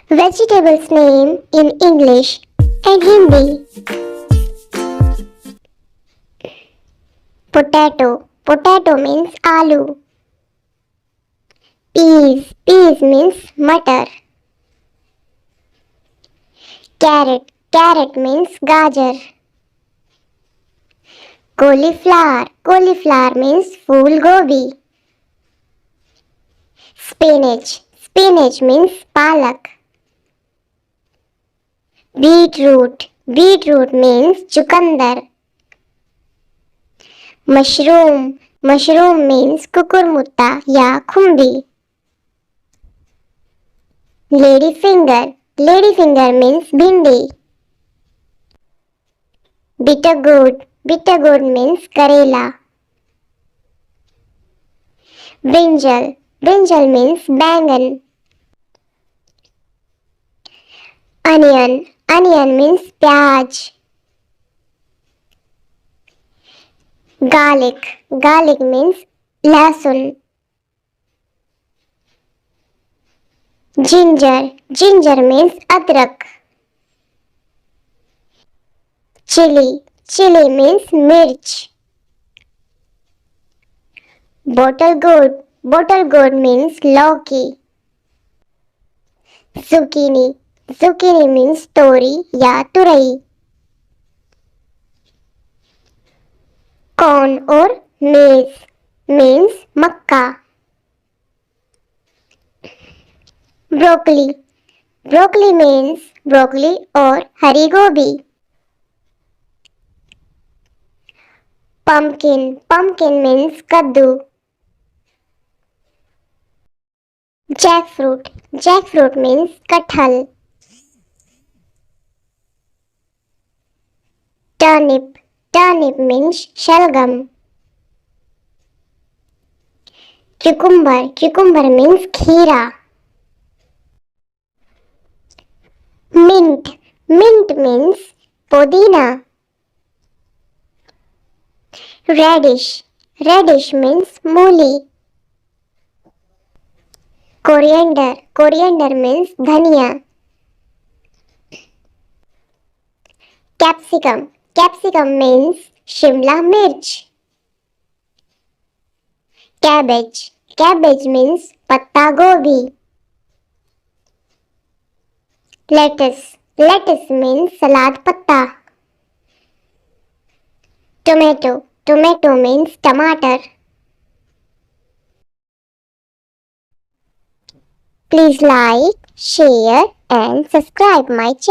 Vegetables name in English and Hindi. Potato. Potato means aloo. Peas. Peas means matar. Carrot. Carrot means gajar. Cauliflower. Cauliflower means phool gobi. Spinach. Spinach means palak. Beetroot. Beetroot means chukandar. Mushroom. Mushroom means kukurmutta ya khumbi. Lady finger. Lady finger means bhindi. Bitter gourd. Bitter gourd means karela. Brinjal. Brinjal means bangan. Onion. Onion means pyaj. Garlic. Garlic means lasun. Ginger. Ginger means adrak. Chili. Chili means mirch. Bottle gourd. Bottle gourd means lauki. Zucchini. Zucchini means tori या तुरई. Corn or maize means Mecca. Broccoli. Broccoli means broccoli or हरी गोभी. Pumpkin. Pumpkin means कद्दू. Jackfruit. Jackfruit means कटहल. Turnip. Turnip means शलगम. Cucumber. Cucumber means खीरा. Mint. Mint means पुदीना. Radish. Radish means मूली. Coriander. Coriander means धनिया. Capsicum. Capsicum means Shimla मिर्च. Cabbage. Cabbage means पत्ता गोभी. Lettuce. Lettuce means सलाद पत्ता. Tomato. Tomato means टमाटर. Please like, share and subscribe my channel.